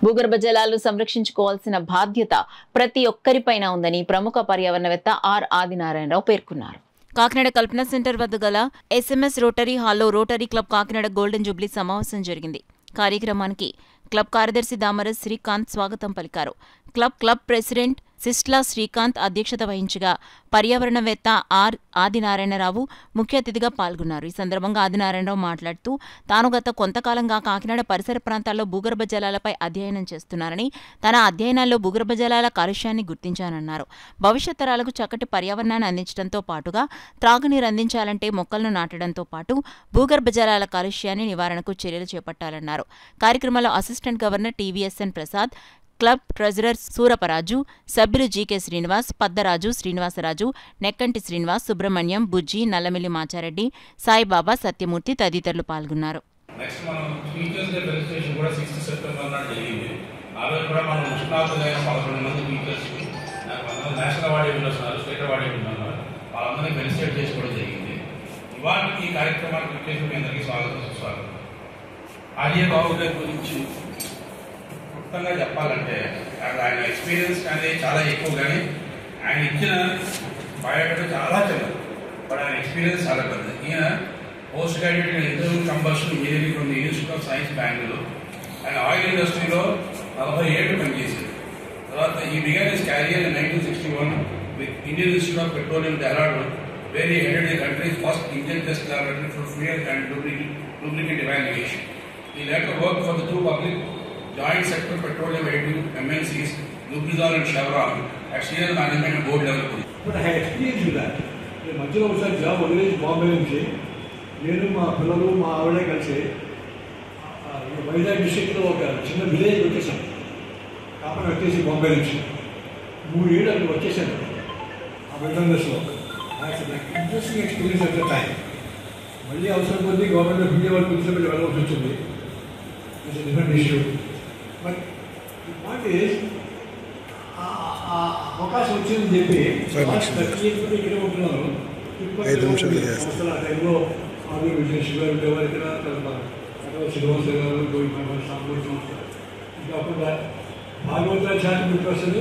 భూగర్భ జలాలను సంరక్షించుకోవాల్సిన బాధ్యత ప్రతి ఒక్కరిపైన ఉందని ప్రముఖ పర్యావరణవేత్త ఆర్ ఆదినారాయణరావు పేర్కొన్నారు. కాకినాడ కల్పన సెంటర్ వద్ద గల ఎస్ఎంఎస్ రోటరీ హాల్లో rotary club Kakinada golden Jubilee సమావేశం జరిగింది. కార్యక్రమానికి క్లబ్ కార్యదర్శి దామరస్ శ్రీకాంత్ స్వాగతం పలికారు. క్లబ్ ప్రెసిడెంట్ సిస్ట్లా శ్రీకాంత్ అధ్యక్షత వహించగా పర్యావరణవేత్త ఆర్ ఆదినారాయణరావు ముఖ్య అతిథిగా పాల్గొన్నారు. ఈ సందర్భంగా ఆదినారాయణరావు మాట్లాడుతూ తాను గత కొంతకాలంగా కాకినాడ పరిసర ప్రాంతాల్లో భూగర్భ జలాలపై అధ్యయనం చేస్తున్నారని, తన అధ్యయనాల్లో భూగర్భ జలాల కాలుష్యాన్ని గుర్తించానన్నారు. భవిష్యత్ తరాలకు చక్కటి పర్యావరణాన్ని అందించడంతో పాటుగా త్రాగునీరు అందించాలంటే మొక్కలను నాటడంతో పాటు భూగర్భ జలాల కాలుష్యాన్ని నివారణకు చర్యలు చేపట్టాలన్నారు. కార్యక్రమంలో assistant governor TVSN Prasad, club treasurer Suraparaju, సభ్యులు జీకే శ్రీనివాస్, పద్దరాజు, శ్రీనివాసరాజు, నెక్కంటి శ్రీనివాస్, సుబ్రహ్మణ్యం, బుజ్జి, నల్లమిల్లి మాచారెడ్డి, సాయిబాబా, సత్యమూర్తి తదితరులు పాల్గొన్నారు. మొత్తంగా చెప్పాలంటే ఆయన ఎక్స్పీరియన్స్ అనేది చాలా ఎక్కువ, కానీ ఆయన ఇచ్చిన బయోడేటా చాలా చిన్నది, బట్ ఆయన ఎక్స్పీరియన్స్ చాలా పెద్దది. ఈయన post graduate internal combustion engineering from the institute of science Bengaluru. ఆయన ఆయిల్ ఇండస్ట్రీలో 40 ఏళ్ళు పనిచేశారు. తర్వాత ఈ began his carrier in 1961 with Indian institute of petroleum Dehradun, where he headed the countries first engine test laboratory for fuel and lubricant evaluation. He later worked for the two public joint sector petroleum additive MNCs, Lubrizol and Chevron, at senior management and board level. But I had experience with that. నేను మధ్యలో ఒకసారి job వదిలేసి బాంబే నుంచి నేను మా పిల్లలు మా ఆవిడే కలిసి వైజాగ్ డిస్ట్రిక్ట్లో ఒక చిన్న విలేజ్ వచ్చేసాను. కాపన వచ్చేసి బాంబే నుంచి 3 ఏళ్ళు అక్కడ వచ్చేసాను. ఆ విల్డర్నెస్లో interesting experience at the time. మళ్ళీ అవసరం కొద్దీ గవర్నమెంట్ ఇండియా వాళ్ళు పిలిచినప్పుడు వెళ్ళవలసి వచ్చింది. It's different issue. But the point is అవకాశం వచ్చిందని చెప్పి ఇక్కడ ఉంటున్నారు. అసలు ఆ టైంలో ఆరు షుగర్ ఉండేవారు ఇక్కడ, శ్రీనివాస గారు, ఇంకా అప్పుడు భాగవతాచార్య పర్సన్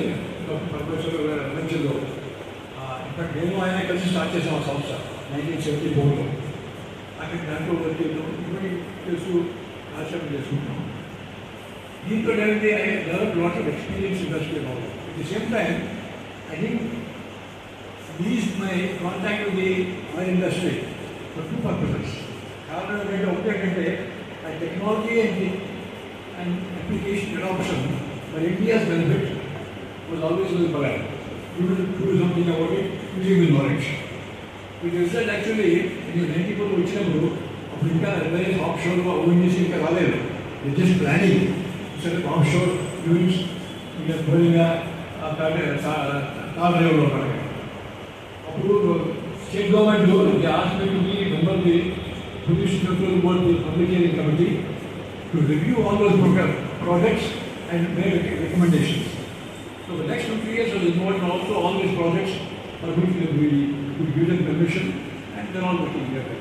పరమేశ్వర గారు అధ్యక్షులు. ఇన్ఫాక్ట్ నేను ఆయన కలిసి స్టార్ట్ చేసాం ఆ సంస్థ 1974లో. అక్కడ దాంట్లో ఇప్పటికీ తెలుసు ఆశ్రమం చేసుకుంటున్నాం. దీంతో కలిగితే I develop lot of experience industry knowledge. At the same time I think these my contact with the oil industry for 2 purposes. కారణం ఏంటంటే ఒకటేంటంటే ఆ technology and application adoption for India's benefit was always with బలాన్. You will do something about it using the knowledge. With result actually నేను 94 వచ్చినప్పుడు అప్పుడు ఇంకా Reliance of sure ONGC ఇంకా రాలేదు. It just planning offshore units ఇంకా ధోనిగా తాళరేవులో పడగా అప్పుడు స్టేట్ గవర్నమెంట్ హాస్పిటల్కి మెంబర్కి pollution control board public hearing committee to review all those projects and make recommendations. So the next 2-3 years was involved in also all these projects for which we give them permission and they're all working together.